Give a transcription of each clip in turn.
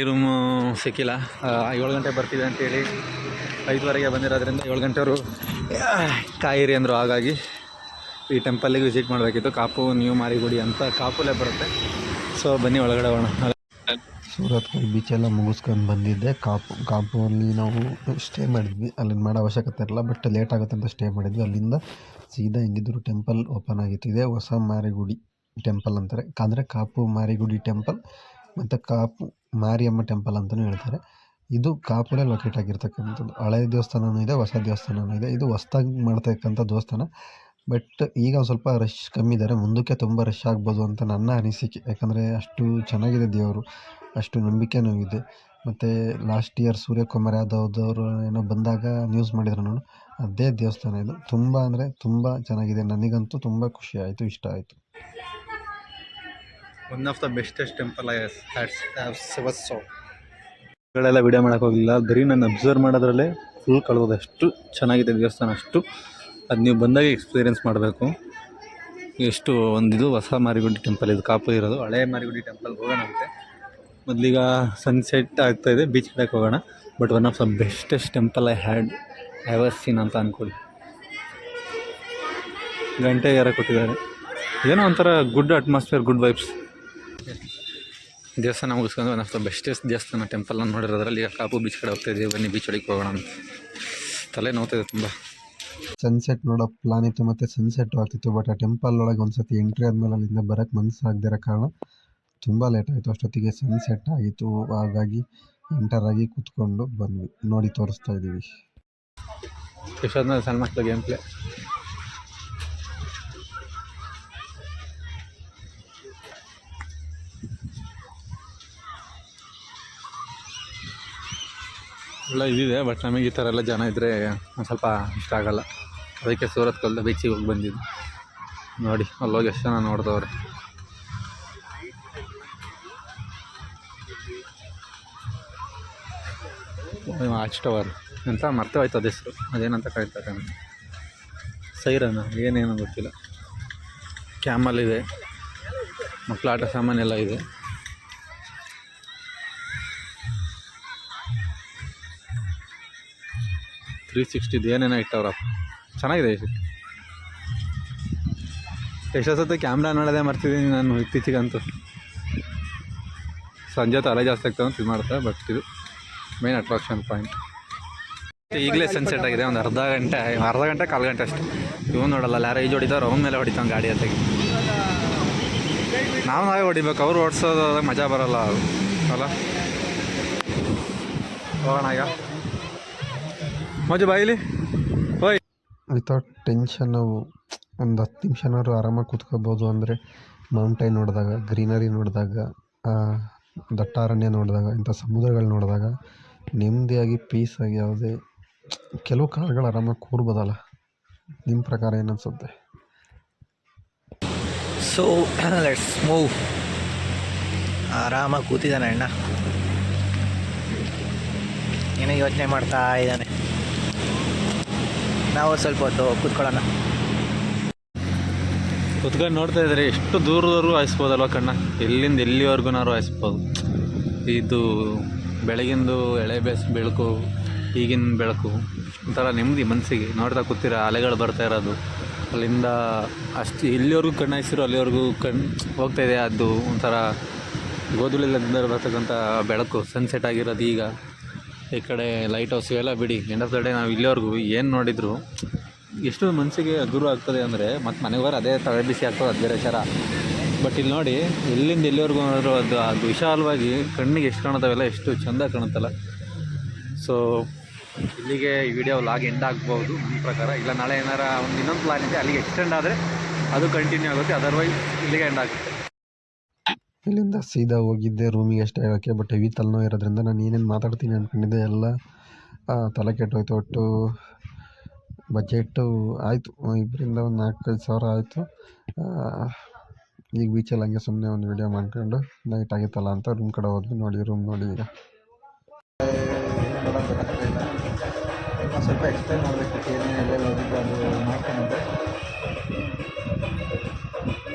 Room ಸಿಕ್ಕಿಲ್ಲ. 7 ಗಂಟೆ ಬರ್ತೀವಿ ಅಂತೇಳಿ 5ವರೆಗೆ ಬಂದಿರೋದ್ರಿಂದ 7 ಗಂಟೆಯವರು ಕಾಯಿರಿ ಅಂದರು. ಹಾಗಾಗಿ ಈ ಟೆಂಪಲ್ಲಿಗೆ ವಿಸಿಟ್ ಮಾಡಬೇಕಿತ್ತು. ಕಾಪು ನ್ಯೂ ಮಾರಿಗುಡಿ ಅಂತ ಕಾಪುಲೇ ಬರುತ್ತೆ. ಸೊ ಬನ್ನಿ ಒಳಗಡೆ ಹೋಗೋಣ. ಸೂರತ್ಕಲ್ ಬೀಚೆಲ್ಲ ಮುಗಿಸ್ಕೊಂಡು ಬಂದಿದ್ದೆ. ಕಾಪುವಲ್ಲಿ ನಾವು ಸ್ಟೇ ಮಾಡಿದ್ವಿ. ಅಲ್ಲಿ ಮಾಡೋ ಅವಶ್ಯಕತೆ ಇರಲ್ಲ, ಬಟ್ ಲೇಟ್ ಆಗುತ್ತೆ ಅಂತ ಸ್ಟೇ ಮಾಡಿದ್ವಿ. ಅಲ್ಲಿಂದ ಸೀದಾ ಹೆಂಗಿದ್ರು ಟೆಂಪಲ್ ಓಪನ್ ಆಗಿತ್ತು. ಇದೆ ಹೊಸ ಮಾರಿಗುಡಿ ಟೆಂಪಲ್ ಅಂತಾರೆ. ಅಂದರೆ ಕಾಪು ಮಾರಿಗುಡಿ ಟೆಂಪಲ್ ಮತ್ತು ಕಾಪು ಮಾರಿಯಮ್ಮ ಟೆಂಪಲ್ ಅಂತಲೂ ಹೇಳ್ತಾರೆ. ಇದು ಕಾಪುಲೇ ಲೊಕೇಟ್ ಆಗಿರ್ತಕ್ಕಂಥದ್ದು. ಹಳೆ ದೇವಸ್ಥಾನವೂ ಇದೆ, ಹೊಸ ದೇವಸ್ಥಾನವೂ ಇದೆ. ಇದು ಹೊಸ್ದಾಗಿ ಮಾಡ್ತಕ್ಕಂಥ ದೇವಸ್ಥಾನ. ಬಟ್ ಈಗ ಸ್ವಲ್ಪ ರಶ್ ಕಮ್ಮಿ ಇದ್ದಾರೆ. ಮುಂದಕ್ಕೆ ತುಂಬ ರಶ್ ಆಗ್ಬೋದು ಅಂತ ನನ್ನ ಅನಿಸಿಕೆ. ಯಾಕಂದರೆ ಅಷ್ಟು ಚೆನ್ನಾಗಿದೆ ದೇವರು, ಅಷ್ಟು ನಂಬಿಕೆನೂ ಇದೆ. ಮತ್ತು ಲಾಸ್ಟ್ ಇಯರ್ ಸೂರ್ಯಕುಮಾರ್ ಯಾದವ್ದವರು ಏನೋ ಬಂದಾಗ ನ್ಯೂಸ್ ಮಾಡಿದ್ರು ನಾನು. ಅದೇ ದೇವಸ್ಥಾನ ಇದು. ತುಂಬ ಅಂದರೆ ತುಂಬ ಚೆನ್ನಾಗಿದೆ. ನನಗಂತೂ ತುಂಬ ಖುಷಿ ಆಯಿತು, ಇಷ್ಟ ಆಯಿತು. One of the bestest temple I ever ಸಾ. ಗಳೆಲ್ಲ ವಿಡಿಯೋ ಮಾಡೋಕ್ಕೆ ಹೋಗಲಿಲ್ಲ, ಬರೀ ನಾನು ಅಬ್ಸರ್ವ್ ಮಾಡೋದ್ರಲ್ಲೇ ಫುಲ್ ಕಳೆದೋದು. ಅಷ್ಟು ಚೆನ್ನಾಗಿದೆ ದೇವಸ್ಥಾನ. ಅಷ್ಟು ಅದು ನೀವು ಬಂದಾಗ ಎಕ್ಸ್ಪೀರಿಯೆನ್ಸ್ ಮಾಡಬೇಕು. ಎಷ್ಟು ಒಂದಿದು ಹೊಸ ಮಾರಿಗುಡಿ ಟೆಂಪಲ್ ಇದು. ಕಾಪು ಇರೋದು ಹಳೆ ಮಾರಿಗುಡಿ ಟೆಂಪಲ್ಗೆ ಹೋಗೋಣಂತೆ. ಮೊದಲೀಗ ಸನ್ಸೆಟ್ ಆಗ್ತಾಯಿದೆ, ಬೀಚ್ ಕಡೆಗೆ ಹೋಗೋಣ. But one of the bestest temple I had ever seen ಅಂತ ಅಂದ್ಕೊಳ್ಳಿ. ಗಂಟೆ ಯಾರ ಕೊಟ್ಟಿದ್ದಾರೆ, ಏನೋ ಒಂಥರ ಗುಡ್ ಅಟ್ಮಾಸ್ಫಿಯರ್, ಗುಡ್ ವೈಬ್ಸ್. ದೇವಸ್ಥಾನ ಮುಗಿಸ್ಕೊಂಡು ಒನ್ ಆಫ್ ದ ಬೆಸ್ಟೆಸ್ಟ್ ದೇವಸ್ಥಾನ ಟೆಂಪಲ್ ನಾನು ನೋಡಿರೋದ್ರಲ್ಲಿ ಈಗ ಕಾಪು ಬೀಚ್ ಕಡೆ ಹೋಗ್ತಾಯಿದ್ದೀವಿ. ಬನ್ನಿ ಬೀಚ್ ಒಳಗೆ ಹೋಗೋಣ ಅಂತ. ತಲೆ ನೋವ್ತಿದೆ ತುಂಬ. ಸನ್ಸೆಟ್ ನೋಡೋ ಪ್ಲಾನ್ ಇತ್ತು, ಮತ್ತು ಸನ್ಸೆಟ್ ಆಗ್ತಿತ್ತು. ಬಟ್ ಆ ಟೆಂಪಲ್ ಒಳಗೆ ಒಂದು ಸತಿ ಎಂಟ್ರಿ ಆದಮೇಲೆ ಅಲ್ಲಿಂದ ಬರೋಕ್ಕೆ ಮನಸ್ಸಾಗದಿರೋ ಕಾರಣ ತುಂಬ ಲೇಟ್ ಆಯಿತು. ಅಷ್ಟೊತ್ತಿಗೆ ಸನ್ಸೆಟ್ ಆಗಿತ್ತು. ಹಾಗಾಗಿ ಎಂಟರಾಗಿ ಕೂತ್ಕೊಂಡು ಬಂದ್ವಿ. ನೋಡಿ ತೋರಿಸ್ತಾ ಇದ್ದೀವಿ. ಯಶೋದ್ನಲ್ಲಿ ಸಣ್ಣ ಮಕ್ಕಳು ಗೇಮ್ ಪ್ಲೇ. ಎಲ್ಲ ಇದಿದೆ, ಬಟ್ ನಮಗೆ ಈ ಥರ ಎಲ್ಲ ಜನ ಇದ್ದರೆ ಒಂದು ಸ್ವಲ್ಪ ಇಷ್ಟ ಆಗೋಲ್ಲ. ಅದಕ್ಕೆ ಸೂರತ್ಕಲ್ ಬೀಚಿಗೆ ಹೋಗಿ ಬಂದಿದ್ದು. ನೋಡಿ ಅಲ್ಲೋಗಿ ಎಷ್ಟು ಜನ ನೋಡ್ದವ್ರೆ. ವಾಚ್ ಟವರ್ ಅಂತ ಮರ್ತೇ ಹೋಯ್ತು ಅದು ಹೆಸರು. ಅದೇನಂತ ಕರೀತಾರೆ ಅಂತ. ಸೈರನ ಏನೇನೋ ಗೊತ್ತಿಲ್ಲ. ಕ್ಯಾಮಲ್ ಇದೆ, ಮಕ್ಕಳ ಆಟ ಸಾಮಾನೆಲ್ಲ ಇದೆ. 360 ಏನೇನೋ ಇಟ್ಟವ್ರಪ್ಪ. ಚೆನ್ನಾಗಿದೆ. ಎಷ್ಟೋ ಸತಿ ಕ್ಯಾಮ್ರಾ ನೋಡೋದೇ ಮರ್ತಿದ್ದೀನಿ ನಾನು ಇತ್ತೀಚೆಗಂತೂ. ಸಂಜೆ ತಲೆ ಜಾಸ್ತಿ ಆಗ್ತದೆ ಅಂತ ಇದು ಮಾಡ್ತಾರೆ. ಬಟ್ ಇದು ಮೇನ್ ಅಟ್ರಾಕ್ಷನ್ ಪಾಯಿಂಟ್. ಈಗಲೇ ಸನ್ಸೆಟ್ ಆಗಿದೆ. ಒಂದು ಅರ್ಧ ಗಂಟೆ ಕಾಲು ಗಂಟೆ ಅಷ್ಟೇ. ಇವನು ನೋಡಲ್ಲ, ಯಾರೋ ಈಜು ಹೊಡಿತಾರೋ ಅವನ ಮೇಲೆ ಹೊಡಿತಾನೆ ಗಾಡಿ ಅಂತಾಗಿ. ನಾವೇ ಹೊಡಿಬೇಕು, ಅವ್ರು ಓಡಿಸೋದಾಗ ಮಜಾ ಬರೋಲ್ಲ ಅದು ಅಲ್ಲ. ಹೋಗೋಣ ಈಗ. ಮಜು ಬಾಯಿಲಿ ಹೋಯ್. ವಿತೌಟ್ ಟೆನ್ಷನ್ ನಾವು ಒಂದು 10 ನಿಮಿಷನಾದ್ರು ಆರಾಮಾಗಿ ಕೂತ್ಕೋಬೋದು. ಅಂದರೆ ಮೌಂಟೈನ್ ನೋಡಿದಾಗ, ಗ್ರೀನರಿ ನೋಡಿದಾಗ, ದಟ್ಟಾರಣ್ಯ ನೋಡಿದಾಗ, ಇಂಥ ಸಮುದ್ರಗಳು ನೋಡಿದಾಗ ನೆಮ್ಮದಿಯಾಗಿ ಪೀಸಾಗಿ ಯಾವುದೇ ಕೆಲವು ಕಾಲಗಳು ಆರಾಮಾಗಿ ಕೂರ್ಬೋದಲ್ಲ. ನಿಮ್ಮ ಪ್ರಕಾರ ಏನನ್ಸುತ್ತೆ? So let's move. ಆರಾಮಾಗಿ ಕೂತಿದ್ದಾನೆ ಅಣ್ಣ, ಏನೋ ಯೋಚನೆ ಮಾಡ್ತಾ ಇದ್ದಾನೆ. ನಾವು ಸ್ವಲ್ಪ ಹೊತ್ತು ಕೂತ್ಕೊಳ್ಳೋಣ. ಕುತ್ಕೊಂಡು ನೋಡ್ತಾ ಇದ್ದಾರೆ. ಎಷ್ಟು ದೂರದವರೆಗೂ ಹಾಯಿಸ್ಬೋದಲ್ವ ಕಣ್ಣ, ಎಲ್ಲಿಂದ ಎಲ್ಲಿವರೆಗೂ ಹಾಯಿಸ್ಬೋದು. ಇದು ಬೆಳಗಿಂದು ಎಳೆ ಬೆಳಕು, ಈಗಿನ ಬೆಳಕು ಒಂಥರ ನೆಮ್ಮದಿ ಮನಸ್ಸಿಗೆ. ನೋಡ್ತಾ ಕೂತಿರ ಅಲೆಗಳು ಬರ್ತಾ ಇರೋದು ಅಲ್ಲಿಂದ. ಅಷ್ಟು ಎಲ್ಲಿವರೆಗೂ ಕಣ್ಣು ಹಾಯಿಸಿರೋ ಅಲ್ಲಿವರೆಗೂ ಹೋಗ್ತಾಯಿದೆ. ಅದು ಒಂಥರ ಗೋಧುಳಿಯಿಂದ ಬರ್ತಕ್ಕಂಥ ಬೆಳಕು, ಸನ್ಸೆಟ್ ಆಗಿರೋದು. ಈಗ ಈ ಕಡೆ ಲೈಟ್ ಹೌಸ್ ಇವೆಲ್ಲ ಬಿಡಿ, ಎಂಡ್ ಆಫ್ ದ ಡೇ ನಾವು ಇಲ್ಲಿವರೆಗೂ ಏನು ನೋಡಿದ್ರು ಎಷ್ಟು ಮನಸ್ಸಿಗೆ ಗುರು ಆಗ್ತದೆ ಅಂದರೆ, ಮತ್ತು ಮನೆಗೆ ಬರೋ ಅದೇ ತಲೆ ಬಿಸಿ ಆಗ್ತದೆ, ಅದು ಬೇರೆ ವಿಚಾರ. ಬಟ್ ಇಲ್ಲಿ ನೋಡಿ, ಎಲ್ಲಿಂದ ಎಲ್ಲಿವರೆಗೂ ನೋಡಿದ್ರು ಅದು ವಿಶಾಲವಾಗಿ ಕಣ್ಣಿಗೆ ಎಷ್ಟು ಕಾಣುತ್ತವೆಲ್ಲ, ಎಷ್ಟು ಚೆಂದ ಕಾಣುತ್ತಲ್ಲ. ಸೊ ಇಲ್ಲಿಗೆ ಈ ವಿಡಿಯೋ ಲಾಗ್ ಎಂಡ್ ಆಗ್ಬೋದು ನನ್ನ ಪ್ರಕಾರ. ಇಲ್ಲ ನಾಳೆ ಏನಾರ ಇನ್ನೊಂದು ಪ್ಲಾನ್ ಇದೆ, ಅಲ್ಲಿಗೆ ಎಕ್ಸ್ಟೆಂಡ್ ಆದರೆ ಅದು ಕಂಟಿನ್ಯೂ ಆಗುತ್ತೆ. ಅದರ್ವೈಸ್ ಇಲ್ಲಿಗೆ ಎಂಡ್ ಆಗುತ್ತೆ. ಇಲ್ಲಿಂದ ಸೀದಾ ಹೋಗಿದ್ದೆ ರೂಮಿಗೆ ಅಷ್ಟೇ ಇರೋಕ್ಕೆ. ಬಟ್ ಹೆವಿ ತಲೆನೋವು ಇರೋದ್ರಿಂದ ನಾನು ಏನೇನು ಮಾತಾಡ್ತೀನಿ ಅಂದ್ಕೊಂಡಿದ್ದೆ ಎಲ್ಲ ತಲೆ ಕೆಟ್ಟೋಯ್ತು. ಒಟ್ಟು ಬಜೆಟ್ಟು ಆಯಿತು, ಇಬ್ಬರಿಂದ ಒಂದು 4-5 ಸಾವಿರ ಆಯಿತು. ಈಗ ಬೀಚಲ್ಲಿ ಹಂಗೆ ಸುಮ್ಮನೆ ಒಂದು ವೀಡಿಯೋ ಮಾಡ್ಕೊಂಡು ನೈಟ್ ಆಗಿತ್ತಲ್ಲ ಅಂತ ರೂಮ್ ಕಡೆ ಹೋದ್ವಿ. ನೋಡಿ ರೂಮ್ ನೋಡಿ. ಈಗ ಸ್ವಲ್ಪ ಎಕ್ಸ್ಪ್ಲೈನ್ ಮಾಡಬೇಕು, ಏನೇನೆಲ್ಲ ಹೋಗಿದ್ದು ಅದು ಮಾಡ್ಕೊಂಡೆ.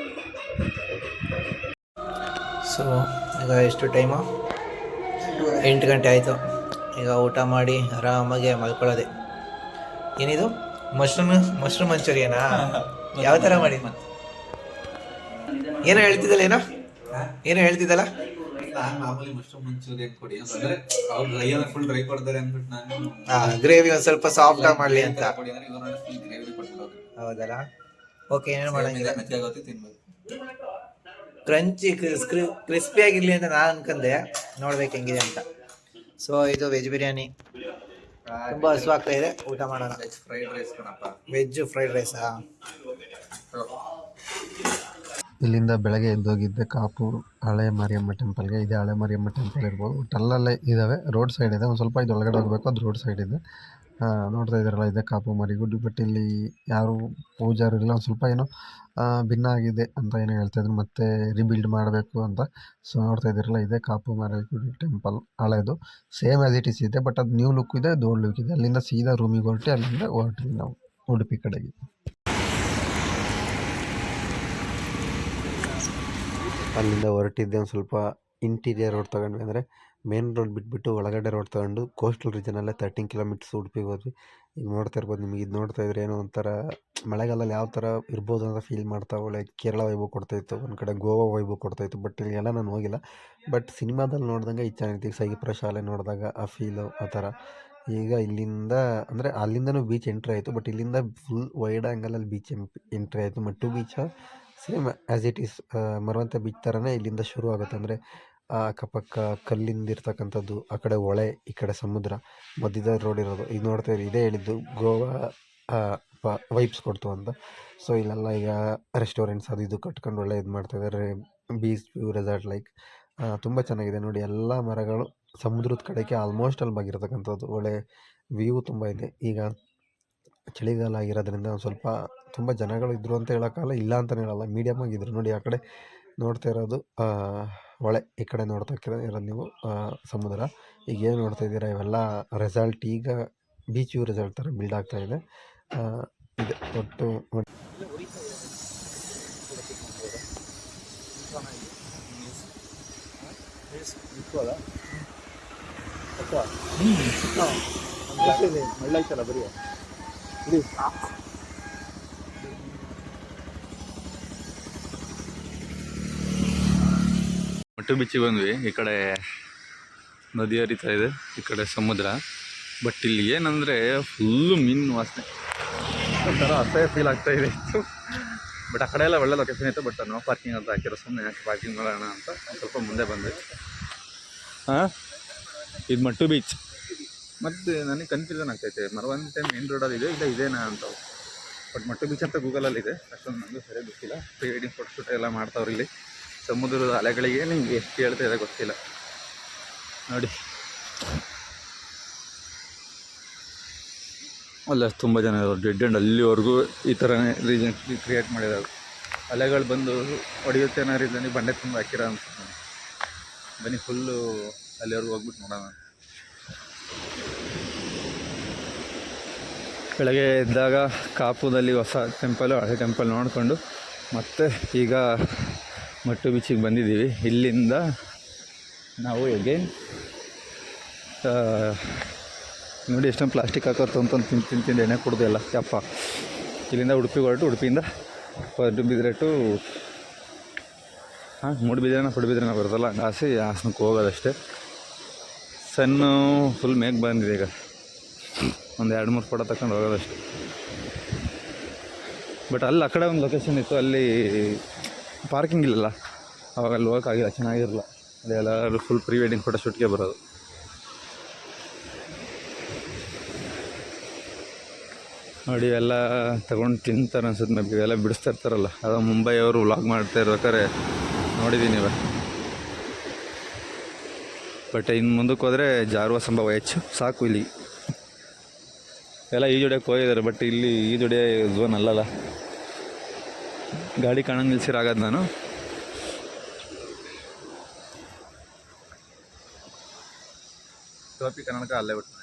ಸೊ ಈಗ ಎಷ್ಟು ಟೈಮು? 8 ಗಂಟೆ ಆಯಿತು. ಈಗ ಊಟ ಮಾಡಿ ಆರಾಮಾಗಿ ಮಲ್ಕೊಳ್ಳೋದೆ. ಏನಿದು ಮಶ್ರೂಮ್ ಮಂಚೂರಿಯನಾ? ಯಾವ ಥರ ಮಾಡಿ? ಏನೋ ಹೇಳ್ತಿದ್ದಲ್ಲ, ಏನೋ ಹೇಳ್ತಿದ್ದಲ್ಲ. ಮಾಮೂಲಿ ಮಶ್ರೂಮ್ ಮಂಚೂರಿಯನ್ ಕೊಡಿ ಅಂದ್ರೆ ಅವ್ರು ಡ್ರೈ ಫುಲ್ ಡ್ರೈ ಕೊಡ್ತಾರೆ ಅಂದ್ಬಿಟ್ಟು ನಾನು ಗ್ರೇವಿ ಒಂದು ಸ್ವಲ್ಪ ಸಾಫ್ಟ್ ಆಗಿ ಮಾಡಲಿ ಅಂತ. ಗ್ರೇವಿ ಕೊಟ್ಬಿಡೋದು. ಹೌದಲ್ಲ? ಓಕೆ, ಏನೇನು ಮಾಡೋಂಗಿಲ್ಲ. ಮೆತ್ತಗಾಗುತ್ತೆ ತಿನ್ಬೇಕು. ಕ್ರಂಚಿ ಕ್ರಿಸ್ಪಿ ಆಗಿರ್ಲಿ ಅಂತ ನಾನು ಅನ್ಕೊಂಡೆ. ನೋಡ್ಬೇಕು ಹೆಂಗಿದೆ ಅಂತ. ಸೊ ಇದು ವೆಜ್ ಬಿರಿಯಾನಿ. ತುಂಬ ಹಸುವಾಗ್ತಾ ಇದೆ, ಊಟ ಮಾಡೋಣ. ಫ್ರೈಡ್ ರೈಸ್ ಕಣಪ್ಪ. ವೆಜ್ ಫ್ರೈಡ್ ರೈಸಾ? ಇಲ್ಲಿಂದ ಬೆಳಗ್ಗೆ ಎದ್ದೋಗಿದ್ದೆ ಕಾಪು ಹಳೆ ಮಾರಿಯಮ್ಮ ಟೆಂಪಲ್ಗೆ. ಇದೆ ಹಳೆ ಮಾರಿಯಮ್ಮ ಟೆಂಪಲ್ ಇರ್ಬೋದು. ಟಲ್ಲಲ್ಲೇ ಇದ್ದಾವೆ, ರೋಡ್ ಸೈಡ್ ಇದೆ. ಒಂದು ಸ್ವಲ್ಪ ಇದು ಒಳಗಡೆ ಹೋಗಬೇಕು, ಅದು ರೋಡ್ ಸೈಡ್ ಇದೆ. ನೋಡ್ತಾ ಇದ್ದಾರಲ್ಲ, ಇದೆ ಕಾಪು ಮಾರಿಗುಡಿ. ಬಟ್ ಇಲ್ಲಿ ಯಾರು ಪೂಜಾರು ಇಲ್ಲ. ಒಂದು ಸ್ವಲ್ಪ ಏನೋ ಭಿನ್ನ ಆಗಿದೆ ಅಂತ ಏನೋ ಹೇಳ್ತಾಯಿದ್ರು, ಮತ್ತೆ ರಿಬಿಲ್ಡ್ ಮಾಡಬೇಕು ಅಂತ. ಸೊ ನೋಡ್ತಾ ಇದ್ದೀರಲ್ಲ, ಇದೆ ಕಾಪು ಮಾರಿಗುಡಿ ಟೆಂಪಲ್ ಹಳೆದು. ಸೇಮ್ ಆ್ಯಸ್ ಇಟ್ ಇಸ್ ಇದೆ, ಬಟ್ ಅದು ನ್ಯೂ ಲುಕ್ ಇದೆ, ಓಲ್ಡ್ ಲುಕ್ ಇದೆ. ಅಲ್ಲಿಂದ ಸೀದಾ ರೂಮಿಗೆ ಹೊರಟಿ ಅಲ್ಲಿಂದ ಹೊರಟ್ರಿ ನಾವು ಉಡುಪಿ ಕಡೆಗೆ. ಅಲ್ಲಿಂದ ಹೊರಟಿದ್ದೆ. ಒಂದು ಸ್ವಲ್ಪ ಇಂಟೀರಿಯರ್ ರೋಡ್ ತೊಗೊಂಡ್ವಿ, ಅಂದರೆ ಮೇನ್ ರೋಡ್ ಬಿಟ್ಬಿಟ್ಟು ಒಳಗಡೆ ರೋಡ್ ತೊಗೊಂಡು ಕೋಸ್ಟಲ್ ರೀಜನಲ್ಲೇ 13 ಕಿಲೋಮೀಟರ್ಸ್ ಉಡುಪಿಗೆ ಹೋದ್ವಿ. ಈಗ ನೋಡ್ತಾ ಇರ್ಬೋದು ನಿಮಗೆ, ಇದು ನೋಡ್ತಾ ಇದ್ರೆ ಏನೋ ಒಂಥರ ಮಳೆಗಾಲದಲ್ಲಿ ಯಾವ ಥರ ಇರ್ಬೋದು ಅಂತ ಫೀಲ್ ಮಾಡ್ತಾ ಒಳ್ಳೆ ಕೇರಳ ವೈಬು ಕೊಡ್ತಾಯಿತ್ತು, ಒಂದು ಕಡೆ ಗೋವಾ ವೈಬು ಕೊಡ್ತಾಯಿತ್ತು. ಬಟ್ ಇಲ್ಲೆಲ್ಲ ನಾನು ಹೋಗಿಲ್ಲ, ಬಟ್ ಸಿನಿಮಾದಲ್ಲಿ ನೋಡಿದಂಗೆ ಈ ಚೆನ್ನಾಗಿತ್ತು. ಸೈಪ್ರಸ್ ಶಾಲೆ ನೋಡಿದಾಗ ಆ ಫೀಲು ಆ ಥರ. ಈಗ ಇಲ್ಲಿಂದ ಅಂದರೆ ಅಲ್ಲಿಂದನೂ ಬೀಚ್ ಎಂಟ್ರಿ ಆಯಿತು, ಬಟ್ ಇಲ್ಲಿಂದ ಫುಲ್ ವೈಡ್ ಆ್ಯಂಗಲಲ್ಲಿ ಬೀಚ್ ಎಂಟ್ರಿ ಆಯಿತು. Mattu beach same as it is Maravanthe beach ಥರನೇ ಇಲ್ಲಿಂದ ಶುರು ಆಗುತ್ತೆ. ಅಂದರೆ ಅಕ್ಕಪಕ್ಕ ಕಲ್ಲಿಂದ ಇರ್ತಕ್ಕಂಥದ್ದು, ಆ ಕಡೆ ಹೊಳೆ, ಈ ಕಡೆ ಸಮುದ್ರ, ಮಧ್ಯದ ರೋಡ್ ಇರೋದು. ಈಗ ನೋಡ್ತಾ ಇರಿ, ಇದೇ ಹೇಳಿದ್ದು ಗೋವಾ ವೈಬ್ಸ್ ಕೊಡ್ತು ಅಂತ. ಸೊ ಇಲ್ಲೆಲ್ಲ ಈಗ ರೆಸ್ಟೋರೆಂಟ್ಸ್ ಅದು ಇದು ಕಟ್ಕೊಂಡು ಒಳ್ಳೆ ಇದು ಮಾಡ್ತಾಯಿದ್ದಾರೆ. ಬೀಚ್ ವ್ಯೂ ರೆಸಾರ್ಟ್ ಲೈಕ್ ತುಂಬ ಚೆನ್ನಾಗಿದೆ ನೋಡಿ. ಎಲ್ಲ ಮರಗಳು ಸಮುದ್ರದ ಕಡೆಗೆ ಆಲ್ಮೋಸ್ಟ್ ಅಲ್ಲಿ ಬಾಗಿರ್ತಕ್ಕಂಥದ್ದು. ಒಳ್ಳೆ ವ್ಯೂ ತುಂಬ ಇದೆ. ಈಗ ಚಳಿಗಾಲ ಆಗಿರೋದ್ರಿಂದ ಒಂದು ಸ್ವಲ್ಪ ತುಂಬ ಜನಗಳು ಇದ್ದರು ಅಂತ ಹೇಳೋಕ್ಕಾಗಲ್ಲ, ಇಲ್ಲ ಅಂತಲೇ ಹೇಳಲ್ಲ, ಮೀಡಿಯಮ್ ಆಗಿದ್ರು ನೋಡಿ. ಆ ಕಡೆ ನೋಡ್ತಾ ಇರೋದು ಹೊಳೆ, ಈ ಕಡೆ ನೋಡ್ತಾ ಇರೋದು ನೀವು ಸಮುದ್ರ. ಈಗ ಏನು ನೋಡ್ತಾ ಇದ್ದೀರಾ, ಇವೆಲ್ಲ ರೆಸಾರ್ಟ್. ಈಗ ಬೀಚ್ ವ್ಯೂ ರೆಸಾರ್ಟ್ ಥರ ಬಿಲ್ಡ್ ಆಗ್ತಾ ಇದೆ. ಇದೆ ಒಟ್ಟು ಮಟ್ಟು ಬೀಚಿಗೆ ಬಂದ್ವಿ. ಈ ಕಡೆ ನದಿ ಹರಿತಾ ಇದೆ, ಈ ಕಡೆ ಸಮುದ್ರ. ಬಟ್ ಇಲ್ಲಿ ಏನಂದರೆ ಫುಲ್ಲು ಮೀನು ವಾಸನೆ, ಒಂಥರ ಅಸಹ್ಯ ಫೀಲ್ ಆಗ್ತಾ ಇದೆ ಇತ್ತು. ಬಟ್ ಆ ಕಡೆ ಎಲ್ಲ ಒಳ್ಳೆ ಲೊಕೇಶನ್ ಇತ್ತು. ಬಟ್ ನೋ ಪಾರ್ಕಿಂಗ್ ಅಂತ ಹಾಕಿರೋ, ಸುಮ್ಮನೆ ಯಾಕೆ ಪಾರ್ಕಿಂಗ್ ಮಾಡೋಣ ಅಂತ ಒಂದು ಸ್ವಲ್ಪ ಮುಂದೆ ಬಂದ್ವಿ. ಇದು ಮಟ್ಟು ಬೀಚ್. ಮತ್ತು ನನಗೆ ಕನ್ಫ್ಯೂಷನ್ ಆಗ್ತೈತೆ, ಮರವಂತೆ ಮೇನ್ ರೋಡಲ್ಲಿ ಇದೆ, ಇಲ್ಲ ಇದೇನಾ ಅಂತ. ಬಟ್ ಮಟ್ಟು ಬೀಚ್ ಅಂತ ಗೂಗಲಲ್ಲಿದೆ, ಅಷ್ಟೊಂದು ನನಗೂ ಸರಿಯಾಗಿ ಗೊತ್ತಿಲ್ಲ. ಪ್ರೀ ವೆಡ್ಡಿಂಗ್ ಫೋಟೋಶೂಟ್ ಎಲ್ಲ ಮಾಡ್ತಾವ್ರು ಇಲ್ಲಿ. ಸಮುದ್ರದ ಅಲೆಗಳಿಗೆ ನಿಮ್ಗೆ ಎಷ್ಟು ಹೇಳ್ತಾ ಇದೆ ಗೊತ್ತಿಲ್ಲ ನೋಡಿ. ಅಲ್ಲ ತುಂಬ ಜನ ಇರೋರು, ಡೆಡ್ ಆ್ಯಂಡ್ ಅಲ್ಲಿವರೆಗೂ ಈ ಥರನೇ ರೀಸನ್ ಕ್ರಿಯೇಟ್ ಮಾಡಿರೋದು. ಅಲೆಗಳು ಬಂದು ಹೊಡೆಯುತ್ತೆ ಅನ್ನೋ ರೀಸನಿಗೆ ಬಂಡೆ ತುಂಬ ಹಾಕಿರೋ ಅನ್ಸುತ್ತೆ. ಬನ್ನಿ ಫುಲ್ಲು ಅಲ್ಲಿವರೆಗೂ ಹೋಗ್ಬಿಟ್ಟು ನೋಡೋಣ. ಬೆಳಗ್ಗೆ ಎದ್ದಾಗ ಕಾಪುದಲ್ಲಿ ಹೊಸ ಟೆಂಪಲು, ಹಳೆ ಟೆಂಪಲ್ ನೋಡಿಕೊಂಡು ಮತ್ತೆ ಈಗ ಮಟ್ಟು ಬೀಚಿಗೆ ಬಂದಿದ್ದೀವಿ. ಇಲ್ಲಿಂದ ನಾವು ಎಗೇನ್ ನೋಡಿ ಎಷ್ಟೊಂದು ಪ್ಲಾಸ್ಟಿಕ್ ಹಾಕೋರು ತಂದು ತಿಂದು ಎಣ್ಣೆ ಕುಡ್ದು ಎಲ್ಲ ಯಪ್ಪ. ಇಲ್ಲಿಂದ ಉಡುಪಿಗೆ ಹೊರಟು, ಉಡುಪಿಯಿಂದ ಪಡುಬಿದ್ರೆ ಟು ಮೂಡುಬಿದ್ರೆನ ಪಡುಬಿದ್ರೆನ ಬರುತ್ತಲ್ಲ, ಹಾಸನಕ್ಕೆ ಹೋಗೋದಷ್ಟೇ. ಸನ್ನು ಫುಲ್ ಮೇಘ ಬಂದಿದೆ. ಈಗ ಒಂದು 2-3 ಫೋಟೋ ತಗೊಂಡು ಹೋಗೋದಷ್ಟೆ. ಬಟ್ ಅಲ್ಲಿ ಆ ಕಡೆ ಒಂದು ಲೊಕೇಶನ್ ಇತ್ತು, ಅಲ್ಲಿ ಪಾರ್ಕಿಂಗ್ ಇಲ್ಲಲ್ಲ, ಅವಾಗ ಅಲ್ಲಿ ಹೋಗೋಕ್ಕಾಗಿಲ್ಲ, ಚೆನ್ನಾಗಿರಲ್ಲ. ಅಲ್ಲಿ ಎಲ್ಲರೂ ಫುಲ್ ಪ್ರೀ ವೆಡ್ಡಿಂಗ್ ಫೋಟೋಶೂಟ್ಗೆ ಬರೋದು. ನೋಡಿ ಎಲ್ಲ ತಗೊಂಡು ತಿಂತಾರೆ ಅನ್ಸುತ್ತೆ. ಮೇಬಿ ಇವೆಲ್ಲ ಬಿಡಿಸ್ತಾ ಇರ್ತಾರಲ್ಲ, ಅದು ಮುಂಬೈಯವರು ವ್ಲಾಗ್ ಮಾಡ್ತಾ ಇರ್ಬೇಕಾದ್ರೆ ನೋಡಿದ್ದೀನಿ ಇವಾಗ. ಬಟ್ ಇನ್ನು ಮುಂದಕ್ಕೆ ಹೋದರೆ ಜಾರುವ ಸಂಭವ ಹೆಚ್ಚು. ಸಾಕು ಇಲ್ಲಿ ಎಲ್ಲ ಈಜೊಡೆಯಕ್ಕೆ ಹೋಗಿದ್ದಾರೆ. ಬಟ್ ಇಲ್ಲಿ ಈಜೊಡೆ ಝೋನ್ ಅಲ್ಲಲ್ಲ, ಗಾಡಿ ಕಾಣಂಗೆ ನಿಲ್ಸಿರಾಗದು ನಾನು. ಟೋಪಿ ಕನ್ನಡಕ ಅಲ್ಲೇ ಬಿಟ್ಟು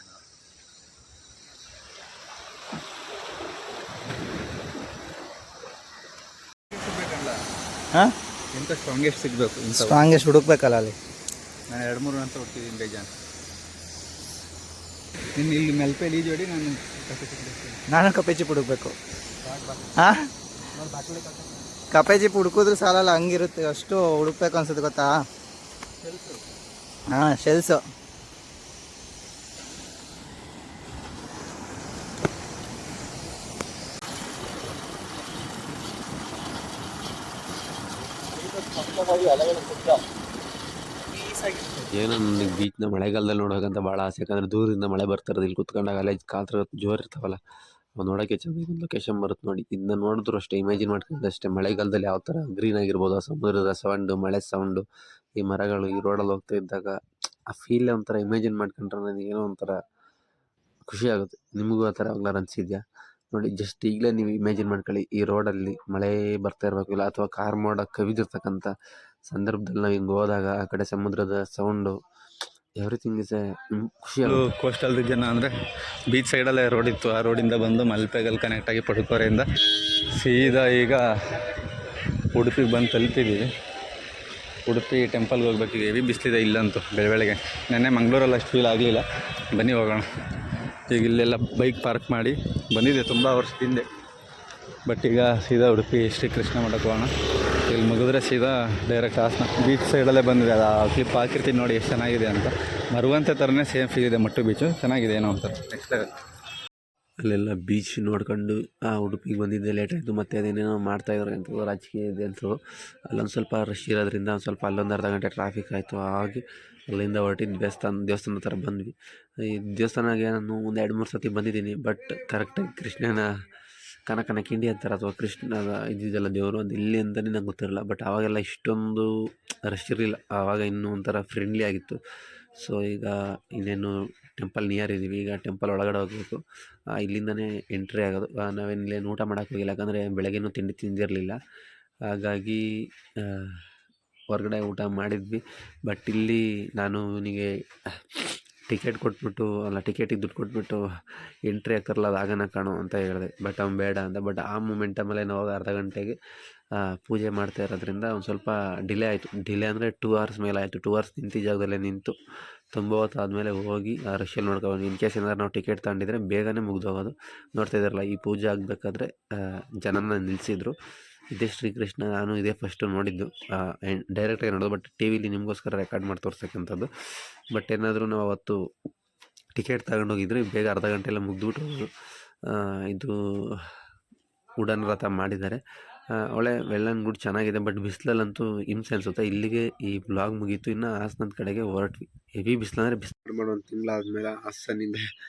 ಹಾಂ, ಇಂಥ ಸ್ಟ್ರಾಂಗೆಸ್ಟ್ ಸಿಗಬೇಕು. ಸ್ಟ್ರಾಂಗೆಸ್ಟ್ ಹುಡುಕ್ಬೇಕಲ್ಲ ಅಲ್ಲಿ. ನಾನು 2-3 ಅಂತ ಹೊಡ್ತಿದ್ದೀನಿ ಬೇಜಾನ್. ನಿನ್ನ ಇಲ್ಲಿ ಮೆಲ್ಪೇಲಿ ಜೋಡಿ ನಾನು ಕಪ್ಪೆ ಚಿಪ್ ಹುಡುಕ್ಬೇಕು. ಹಾಂ, ಕಪ್ಪೆ ಚಿಪ್ ಹುಡುಕಿದ್ರು ಸಾಲಲ್ಲ, ಹಂಗಿರುತ್ತೆ. ಅಷ್ಟು ಹುಡುಕ್ಬೇಕು ಅನ್ಸುತ್ತೆ ಗೊತ್ತಾ. ಹಾಂ, ಶೆಲ್ಸು. ಏನೋ ನನಗೆ ಬೀಚ್ನ ಮಳೆಗಾಲದಲ್ಲಿ ನೋಡೋಕ್ಕಂತ ಭಾಳ ಆಸೆ. ಯಾಕಂದರೆ ದೂರದಿಂದ ಮಳೆ ಬರ್ತಿರೋದು, ಇಲ್ಲಿ ಕುತ್ಕೊಂಡಾಗ ಅಲ್ಲೇ ಕಾತ್ರ ಜೋರು ಇರ್ತಾವಲ್ಲ, ಅವು ನೋಡೋಕ್ಕೆ ಚೆನ್ನಾಗಿ ಒಂದು ಲೊಕೇಶನ್ ಬರುತ್ತೆ ನೋಡಿ. ಇದನ್ನ ನೋಡಿದ್ರು ಅಷ್ಟೇ ಇಮ್ಯಾಜಿನ್ ಮಾಡ್ಕೊಂಡು ಅಷ್ಟೇ ಮಳೆಗಾಲದಲ್ಲಿ ಯಾವ ಥರ ಗ್ರೀನ್ ಆಗಿರ್ಬೋದು, ಆ ಸಮುದ್ರದ ಸೌಂಡು, ಮಳೆ ಸೌಂಡು, ಈ ಮರಗಳು, ಈ ರೋಡಲ್ಲಿ ಹೋಗ್ತಾ ಇದ್ದಾಗ ಆ ಫೀಲ್ ಒಂಥರ ಇಮ್ಯಾಜಿನ್ ಮಾಡ್ಕೊಂಡ್ರೆ ನನಗೇನೋ ಒಂಥರ ಖುಷಿ ಆಗುತ್ತೆ. ನಿಮಗೂ ಆ ಥರ ಯಾವಾಗ್ಲಾರು ಅನಿಸಿದ್ಯಾ ನೋಡಿ? ಜಸ್ಟ್ ಈಗಲೇ ನೀವು ಇಮ್ಯಾಜಿನ್ ಮಾಡ್ಕೊಳ್ಳಿ, ಈ ರೋಡಲ್ಲಿ ಮಳೆ ಬರ್ತಾ ಇರಬೇಕು, ಇಲ್ಲ ಅಥವಾ ಕಾರ್ ಮೋಡ ಕವಿದಿರ್ತಕ್ಕಂಥ ಸಂದರ್ಭದಲ್ಲಿ ನಾವು ಹಿಂಗೆ ಹೋದಾಗ ಆ ಕಡೆ ಸಮುದ್ರದ ಸೌಂಡು, ಎವ್ರಿಥಿಂಗ್ ಇಸ್ ಖುಷಿ ಆಗುತ್ತೆ. ಕೋಸ್ಟಲ್ ರೀಜನ್ ಅಂದರೆ ಬೀಚ್ ಸೈಡಲ್ಲೇ ರೋಡ್ ಇತ್ತು. ಆ ರೋಡಿಂದ ಬಂದು ಮಲ್ಪೆಗಲ್ಲಿ ಕನೆಕ್ಟ್ ಆಗಿ ಪಡುಕೋರೆಯಿಂದ ಸೀದಾ ಈಗ ಉಡುಪಿಗೆ ಬಂದು ತಲುಪಿದ್ದೀವಿ. ಉಡುಪಿ ಟೆಂಪಲ್ಗೆ ಹೋಗ್ಬೇಕು. ಈಗ ಹೆವಿ ಬಿಸಿಲಿದೆ ಇಲ್ಲಂತೂ ಬೆಳಗ್ಗೆ. ನೆನ್ನೆ ಮಂಗಳೂರಲ್ಲಿ ಅಷ್ಟು ಫೀಲ್ ಆಗಲಿಲ್ಲ. ಬನ್ನಿ ಹೋಗೋಣ. ಈಗ ಇಲ್ಲೆಲ್ಲ ಬೈಕ್ ಪಾರ್ಕ್ ಮಾಡಿ ಬಂದಿದೆ ತುಂಬ ವರ್ಷದ ಹಿಂದೆ. ಬಟ್ ಈಗ ಸೀದಾ ಉಡುಪಿ ಶ್ರೀಕೃಷ್ಣ ಮಠಕ್ಕೆ ಹೋಗೋಣ. ಇಲ್ಲಿ ಮುಗಿದ್ರೆ ಸೀದಾ ಡೈರೆಕ್ಟ್ ಹಾಸನ. ಬೀಚ್ ಸೈಡಲ್ಲೇ ಬಂದಿದೆ. ಅದು ಆ ಕ್ಲಿಪ್ ಹಾಕಿರ್ತೀನಿ ನೋಡಿ ಎಷ್ಟು ಚೆನ್ನಾಗಿದೆ ಅಂತ. ಮರುವಂತೆ ಥರನೇ ಸೇಮ್ ಫೀಲ್ ಇದೆ. ಮಟ್ಟು ಬೀಚು ಚೆನ್ನಾಗಿದೆ ಏನೋ ಅಂತ. ನೆಕ್ಸ್ಟ್ ಅಲ್ಲೆಲ್ಲ ಬೀಚ್ ನೋಡ್ಕೊಂಡು ಉಡುಪಿಗೆ ಬಂದಿದ್ದೆ ಲೇಟ್ ಆಯಿತು. ಮತ್ತು ಅದೇನೇನೋ ಮಾಡ್ತಾಯಿದ್ರು ಅಂತ ರಾಜಕೀಯ ಇದೆ ಅಂತರು. ಅಲ್ಲೊಂದು ಸ್ವಲ್ಪ ರಶ್ ಇರೋದ್ರಿಂದ ಒಂದು ಸ್ವಲ್ಪ ಅಲ್ಲೊಂದು ಅರ್ಧ ಗಂಟೆ ಟ್ರಾಫಿಕ್ ಆಯಿತು. ಹಾಗೆ ಅಲ್ಲಿಂದ ಹೊರಟಿದ್ದು ದೇವಸ್ಥಾನ ಥರ ಬಂದ್ವಿ. ಈ ದೇವಸ್ಥಾನಕ್ಕೆ ನಾನು ಒಂದು 2-3 ಸತಿ ಬಂದಿದ್ದೀನಿ. ಬಟ್ ಕರೆಕ್ಟಾಗಿ ಕೃಷ್ಣನ ಕನಕನ ಕಿಂಡಿ ಅಂತಾರೆ, ಅಥವಾ ಕೃಷ್ಣನ ಇದ್ದಿದ್ದೆಲ್ಲ ದೇವರು ಅದು ಇಲ್ಲಿ ಅಂತಲೇ ನಂಗೆ ಗೊತ್ತಿರಲಿಲ್ಲ. ಬಟ್ ಆವಾಗೆಲ್ಲ ಇಷ್ಟೊಂದು ರಶ್ ಇರಲಿಲ್ಲ. ಆವಾಗ ಇನ್ನೂ ಒಂಥರ ಫ್ರೆಂಡ್ಲಿ ಆಗಿತ್ತು. ಸೊ ಈಗ ಇನ್ನೇನು ಟೆಂಪಲ್ ನಿಯರ್ ಇದ್ದೀವಿ. ಈಗ ಟೆಂಪಲ್ ಒಳಗಡೆ ಹೋಗಬೇಕು. ಇಲ್ಲಿಂದನೇ ಎಂಟ್ರಿ ಆಗೋದು. ನಾವೇನಿಲ್ಲೇನು ಊಟ ಮಾಡೋಕ್ಕೆ ಹೋಗಿಲ್ಲ, ಯಾಕಂದರೆ ಬೆಳಗ್ಗೆನೂ ತಿಂಡಿ ತಿಂದಿರಲಿಲ್ಲ. ಹಾಗಾಗಿ ಹೊರಗಡೆ ಊಟ ಮಾಡಿದ್ವಿ. ಬಟ್ ಇಲ್ಲಿ ನಾನು ಇವನಿಗೆ ಟಿಕೆಟಿಗೆ ದುಡ್ಡು ಕೊಟ್ಬಿಟ್ಟು ಎಂಟ್ರಿ ಆಗ್ತಾರಲ್ಲ ಅದು ಆಗನ ಕಾಣೋ ಅಂತ ಹೇಳಿದೆ. ಬಟ್ ಅವ್ನು ಬೇಡ ಅಂತ. ಬಟ್ ಆ ಮೂಮೆಂಟಮೇಲೆ ನಾವು ಅರ್ಧ ಗಂಟೆಗೆ ಪೂಜೆ ಮಾಡ್ತಾ ಇರೋದ್ರಿಂದ ಒಂದು ಸ್ವಲ್ಪ ಡಿಲೇ ಆಯಿತು. ಡಿಲೇ ಅಂದರೆ 2 ಅವರ್ಸ್ ಮೇಲೆ ಆಯಿತು. 2 ಅವರ್ಸ್ ನಿಂತು ಜಾಗದಲ್ಲೇ ನಿಂತು ತುಂಬ ಹೊತ್ತು ಆದಮೇಲೆ ಹೋಗಿ ಆ ರಶಲ್ಲಿ ನೋಡ್ಕೊಂಡು, ಇನ್ ಕೇಸ್ ಏನಾದ್ರು ನಾವು ಟಿಕೆಟ್ ತಗೊಂಡಿದ್ರೆ ಬೇಗನೆ ಮುಗಿದೋಗೋದು. ನೋಡ್ತಾ ಇದ್ದಾರಲ್ಲ, ಈ ಪೂಜೆ ಆಗಬೇಕಾದ್ರೆ ಜನನ ನಿಲ್ಲಿಸಿದ್ರು. ಇದೇ ಶ್ರೀಕೃಷ್ಣ. ನಾನು ಇದೇ ಫಸ್ಟು ನೋಡಿದ್ದು, ಡೈರೆಕ್ಟಾಗಿ ನೋಡೋದು. ಬಟ್ ಟಿ ವಿಲಿ ನಿಮಗೋಸ್ಕರ ರೆಕಾರ್ಡ್ ಮಾಡಿ ತೋರಿಸ್ತಕ್ಕಂಥದ್ದು. ಬಟ್ ಏನಾದರೂ ನಾವು ಅವತ್ತು ಟಿಕೆಟ್ ತಗೊಂಡೋಗಿದ್ರೆ ಬೇಗ ಅರ್ಧ ಗಂಟೆಲ್ಲ ಮುಗಿದ್ಬಿಟ್ಟು ಹೋಗೋದು. ಇದು ಉಡನ್ ರಥ ಮಾಡಿದ್ದಾರೆ. ಒಳ್ಳೆ ವೆಲ್ ಆ್ಯಂಡ್ ಗುಡ್, ಚೆನ್ನಾಗಿದೆ. ಬಟ್ ಬಿಸಿಲಲ್ಲಂತೂ ಹಿಂಸೆ ಅನಿಸುತ್ತೆ. ಇಲ್ಲಿಗೆ ಈ ಬ್ಲಾಗ್ ಮುಗೀತು. ಇನ್ನು ಹಾಸನದ ಕಡೆಗೆ ಹೊರಟ್ವಿ. ಹೆವಿ ಬಿಸಿಲಂದರೆ ಬಿಸಿಲು ಮಾಡೋ ಒಂದು ತಿಂಗಳಾದಮೇಲೆ ಹಾಸನಿಂದ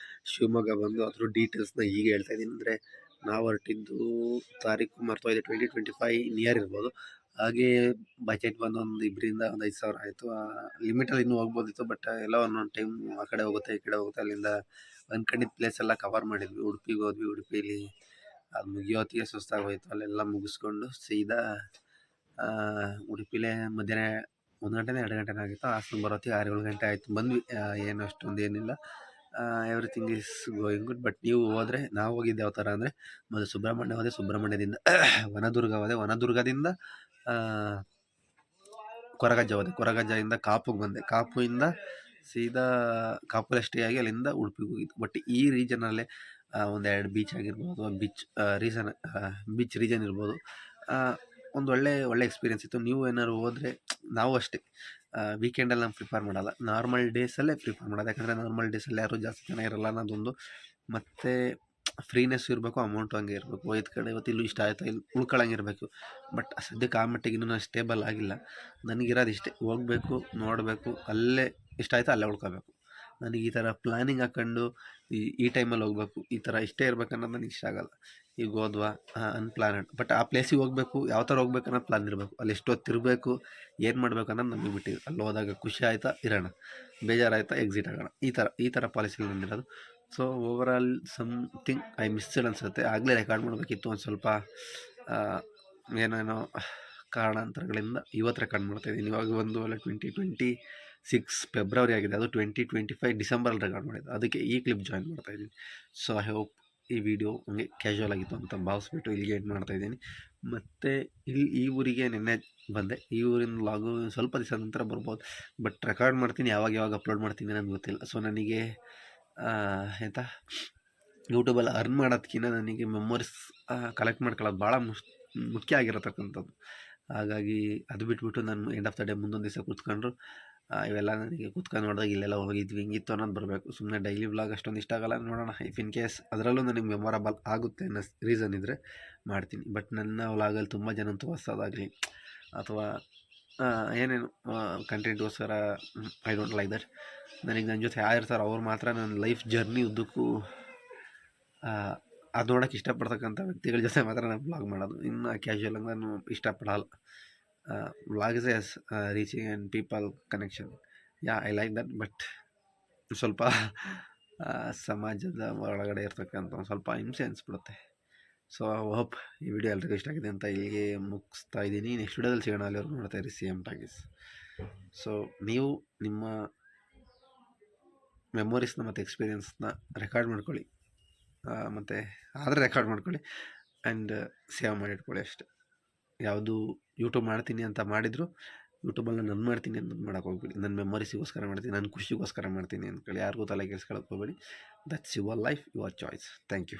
ಶಿವಮೊಗ್ಗ ಬಂದು ಅದ್ರ ಡೀಟೇಲ್ಸ್ನ ಈಗ ಹೇಳ್ತಾ ಇದ್ದೀನಿ. ಅಂದರೆ ನಾವು ಹೊರಟಿದ್ದು ತಾರೀಕು ಮರ್ತೋಗಿದೆ, 2025 ನಿಯರ್ ಇರ್ಬೋದು. ಹಾಗೆ ಬಜೆಟ್ ಬಂದು ಒಂದು 2ರಿಂದ ಒಂದು 5,000 ಆಯಿತು. ಲಿಮಿಟಲ್ಲಿ ಇನ್ನೂ ಹೋಗ್ಬೋದಿತ್ತು. ಬಟ್ ಎಲ್ಲ ಒಂದೊಂದು ಟೈಮ್ ಆ ಕಡೆ ಹೋಗುತ್ತೆ, ಈ ಕಡೆ ಹೋಗುತ್ತೆ. ಅಲ್ಲಿಂದ ಅಂದ್ಕೊಂಡಿದ್ದ ಪ್ಲೇಸ್ ಎಲ್ಲ ಕವರ್ ಮಾಡಿದ್ವಿ. ಉಡುಪಿಗೆ ಹೋದ್ವಿ. ಉಡುಪಿಲಿ ಅದು ಮುಗಿಯೋತ್ತಿಗೆ ಸುಸ್ತಾಗೋಯ್ತು. ಅಲ್ಲೆಲ್ಲ ಮುಗಿಸ್ಕೊಂಡು ಸೀದಾ ಉಡುಪಿಲೇ ಮಧ್ಯಾಹ್ನ 1 ಗಂಟೆನೇ 2 ಗಂಟೆನೇ ಆಗಿತ್ತು. ಹಾಸನ ಬರೋತ್ತಿಗೆ 6-7 ಗಂಟೆ ಆಯಿತು. ಬಂದ್ವಿ. ಏನು ಅಷ್ಟೊಂದು ಏನಿಲ್ಲ. Everything is going good. But ನೀವು ಹೋದರೆ, ನಾವು ಹೋಗಿದ್ದು ಯಾವ ಥರ ಅಂದರೆ, ಮೊದಲು ಸುಬ್ರಹ್ಮಣ್ಯ ಹೋದೆ. ಸುಬ್ರಹ್ಮಣ್ಯದಿಂದ ವನದುರ್ಗ ಹೋದೆ. ವನದುರ್ಗದಿಂದ ಕೊರಗಜ್ಜ ಹೋದೆ. ಕೊರಗಜ್ಜದಿಂದ ಕಾಪುಗೆ ಬಂದೆ. ಕಾಪುಯಿಂದ ಸೀದಾ ಕಾಪುಲೆ ಸ್ಟೇ ಆಗಿ ಅಲ್ಲಿಂದ ಉಡುಪಿಗೆ ಹೋಗಿದ್ದು. ಬಟ್ ಈ ರೀಜನಲ್ಲೇ ಒಂದು 2 ಬೀಚ್ ಆಗಿರ್ಬೋದು, ಬೀಚ್ ರೀಜನ್ ಇರ್ಬೋದು. ಒಂದು ಒಳ್ಳೆ ಎಕ್ಸ್ಪೀರಿಯೆನ್ಸ್ ಇತ್ತು. ನೀವು ಏನಾದ್ರು ಹೋದರೆ, ನಾವು ಅಷ್ಟೇ ವೀಕೆಂಡಲ್ಲಿ ನಾನು ಪ್ರಿಫರ್ ಮಾಡಲ್ಲ, ನಾರ್ಮಲ್ ಡೇಸಲ್ಲೇ ಪ್ರಿಫರ್ ಮಾಡೋದು. ಯಾಕಂದರೆ ನಾರ್ಮಲ್ ಡೇಸಲ್ಲಿ ಯಾರೂ ಜಾಸ್ತಿ ಜನ ಇರೋಲ್ಲ ಅನ್ನೋದೊಂದು. ಮತ್ತು ಫ್ರೀನೆಸ್ ಇರಬೇಕು, ಅಮೌಂಟು ಹಂಗೆ ಇರಬೇಕು. ಇವತ್ತು ಇಲ್ಲೂ ಇಷ್ಟ ಆಯಿತು, ಇಲ್ಲಿ ಉಳ್ಕೊಳ್ಳಂಗಿರಬೇಕು. ಬಟ್ ಸದ್ಯಕ್ಕೆ ಆ ಮಟ್ಟಿಗೆ ಇನ್ನೂ ನಾನು ಸ್ಟೇಬಲ್ ಆಗಿಲ್ಲ. ನನಗಿರೋದು ಇಷ್ಟೇ, ಹೋಗಬೇಕು, ನೋಡಬೇಕು, ಅಲ್ಲೇ ಇಷ್ಟ ಆಯಿತು ಅಲ್ಲೇ ಉಳ್ಕೋಬೇಕು. ನನಗೆ ಈ ಥರ ಪ್ಲ್ಯಾನಿಂಗ್ ಹಾಕ್ಕೊಂಡು ಈ ಟೈಮಲ್ಲಿ ಹೋಗಬೇಕು, ಈ ಥರ ಇಷ್ಟೇ ಇರಬೇಕು ಅನ್ನೋದು ನನಗೆ ಇಷ್ಟ ಆಗೋಲ್ಲ. ಈಗ ಹೋದ್ವಾ ಅನ್ಪ್ಲಾನೆಡ್. ಬಟ್ ಆ ಪ್ಲೇಸಿಗೆ ಹೋಗಬೇಕು, ಯಾವ ಥರ ಹೋಗ್ಬೇಕು ಅನ್ನೋದು ಪ್ಲಾನ್ ಇರಬೇಕು. ಅಲ್ಲಿ ಎಷ್ಟೊತ್ತು ಇರಬೇಕು, ಏನು ಮಾಡಬೇಕು ಅನ್ನೋದು ನಮಗೆ ಬಿಟ್ಟಿದೆ. ಅಲ್ಲಿ ಹೋದಾಗ ಖುಷಿ ಆಯಿತಾ ಇರೋಣ, ಬೇಜಾರಾಯಿತಾ ಎಕ್ಸಿಟ್ ಆಗೋಣ. ಈ ಥರ ಪಾಲಿಸಿಲಿ ನಂದಿರೋದು. So overall something I missed ಅನಿಸುತ್ತೆ. ಆಗಲೇ ರೆಕಾರ್ಡ್ ಮಾಡಬೇಕಿತ್ತು. ಒಂದು ಸ್ವಲ್ಪ ಏನೇನೋ ಕಾರಣಾಂತರಗಳಿಂದ ಇವತ್ತು ರೆಕಾರ್ಡ್ ಮಾಡ್ತಾಯಿದ್ದೀನಿ. ಇವಾಗ ಒಂದು 2026 ಫೆಬ್ರವರಿ ಆಗಿದೆ. ಅದು 2025 ಡಿಸೆಂಬರಲ್ಲಿ ರೆಕಾರ್ಡ್ ಮಾಡಿದ್ದು. ಅದಕ್ಕೆ ಈ ಕ್ಲಿಪ್ ಜಾಯಿನ್ ಮಾಡ್ತಾಯಿದ್ದೀನಿ. ಸೊ ಐ ಹೋಪ್ ಈ ವಿಡಿಯೋ ಹಂಗೆ ಕ್ಯಾಶುವಲ್ ಆಗಿತ್ತು ಅಂತ ಭಾವಿಸ್ಬಿಟ್ಟು ಇಲ್ಲಿಗೆ ಎಂಡ್ ಮಾಡ್ತಾಯಿದ್ದೀನಿ. ಮತ್ತು ಇಲ್ಲಿ ಈ ಊರಿಗೆ ನಿನ್ನೆ ಬಂದೆ. ಈ ಊರಿನ ವ್ಲಾಗು ಸ್ವಲ್ಪ ದಿವಸ ನಂತರ ಬರ್ಬೋದು, ಬಟ್ ರೆಕಾರ್ಡ್ ಮಾಡ್ತೀನಿ, ಯಾವಾಗ ಅಪ್ಲೋಡ್ ಮಾಡ್ತೀನಿ ನನಗೆ ಗೊತ್ತಿಲ್ಲ. ಸೊ ನನಗೆ ಎಂತ ಯೂಟ್ಯೂಬಲ್ಲಿ ಅರ್ನ್ ಮಾಡೋದಕ್ಕಿಂತ ನನಗೆ ಮೆಮೊರೀಸ್ ಕಲೆಕ್ಟ್ ಮಾಡ್ಕೊಳ್ಳೋದು ಭಾಳ ಮುಖ್ಯ ಆಗಿರತಕ್ಕಂಥದ್ದು. ಹಾಗಾಗಿ ಅದು ಬಿಟ್ಬಿಟ್ಟು ನಾನು ಎಂಡ್ ಆಫ್ ದ ಡೇ ಮುಂದೊಂದು ದಿವಸ ಕೂತ್ಕೊಂಡ್ರು ಇವೆಲ್ಲ ನನಗೆ ಕೂತ್ಕೊಂಡು ನೋಡಿದಾಗ ಇಲ್ಲೆಲ್ಲ ಹೋಗಿದ್ವಿ ಹಿಂಗಿತ್ತು ಅನ್ನೋದು ಬರಬೇಕು. ಸುಮ್ಮನೆ ಡೈಲಿ ವ್ಲಾಗ್ ಅಷ್ಟೊಂದು ಇಷ್ಟ ಆಗಲ್ಲ. ನೋಡೋಣ, ಇಫ್ ಇನ್ ಕೇಸ್ ಅದರಲ್ಲೂ ನನಗೆ ಮೆಮೊರಬಲ್ ಆಗುತ್ತೆ ಅನ್ನೋ ರೀಸನ್ ಇದ್ದರೆ ಮಾಡ್ತೀನಿ. ಬಟ್ ನನ್ನ ವ್ಲಾಗಲ್ಲಿ ತುಂಬ ಜನ ತೋರಿಸೋದಾಗಲಿ ಅಥವಾ ಏನೇನು ಕಂಟೆಂಟ್ಗೋಸ್ಕರ ಐ ಡೋಂಟ್ ಲೈಕ್ ದಟ್. ನನಗೆ ನನ್ನ ಜೊತೆ ಯಾರಿರ್ತಾರೋ ಅವ್ರು ಮಾತ್ರ ನನ್ನ ಲೈಫ್ ಜರ್ನಿ ಉದ್ದಕ್ಕೂ ಅದು ನೋಡೋಕೆ ಇಷ್ಟಪಡ್ತಕ್ಕಂಥ ವ್ಯಕ್ತಿಗಳ ಜೊತೆ ಮಾತ್ರ ನಾನು ವ್ಲಾಗ್ ಮಾಡೋದು. ಇನ್ನು ಕ್ಯಾಶುವಲ್ ಆಗಿ ನಾನು ಇಷ್ಟಪಡಲ್ಲ. Vlog is as reaching and people connection, yeah I like that. But ಸ್ವಲ್ಪ ಸಮಾಜದ ಒಳಗಡೆ ಇರ್ತಕ್ಕಂಥ ಒಂದು ಸ್ವಲ್ಪ ಹಿಂಸೆ ಅನಿಸ್ಬಿಡುತ್ತೆ. ಸೊ ಹೋಪ್ ಈ ವಿಡಿಯೋ ಎಲ್ರಿಗೂ ಇಷ್ಟ ಆಗಿದೆ ಅಂತ ಇಲ್ಲಿಗೆ ಮುಗಿಸ್ತಾ ಇದ್ದೀನಿ. ನೆಕ್ಸ್ಟ್ ವಿಡಿಯೋದಲ್ಲಿ ಸಿಗೋಣ. ಅಲ್ಲಿವರೆಗೂ ನೋಡ್ತಾ ಇರಿ CM ಟಾಕೀಸ್. ಸೊ ನೀವು ನಿಮ್ಮ ಮೆಮೊರೀಸ್ನ ಮತ್ತು ಎಕ್ಸ್ಪೀರಿಯೆನ್ಸ್ನ ರೆಕಾರ್ಡ್ ಮಾಡ್ಕೊಳ್ಳಿ, ಮತ್ತು ಆದರೆ ರೆಕಾರ್ಡ್ ಮಾಡ್ಕೊಳ್ಳಿ ಆ್ಯಂಡ್ ಸೇವ್ ಮಾಡಿಟ್ಕೊಳ್ಳಿ ಅಷ್ಟೆ. ಯಾವುದು ಯೂಟ್ಯೂಬ್ ಮಾಡ್ತೀನಿ ಅಂತ ಮಾಡಿದ್ರು ಯೂಟ್ಯೂಬಲ್ಲಿ ನಾನು ಮಾಡ್ತೀನಿ ಅಂತ ಮಾಡೋಕೆ ಹೋಗ್ಬೇಡಿ. ನನ್ನ ಮೆಮೊರೀಸಿಗೋಸ್ಕರ ಮಾಡ್ತೀನಿ, ನನ್ನ ಖುಷಿಗೋಸ್ಕರ ಮಾಡ್ತೀನಿ ಅಂದ್ಕೊಳ್ಳಿ. ಯಾರಿಗೂ ತಲೆ ಕೆಡಿಸ್ಕೊಳ್ಳೋಕೆ ಹೋಗಬೇಡಿ. That's your life, your choice. Thank you.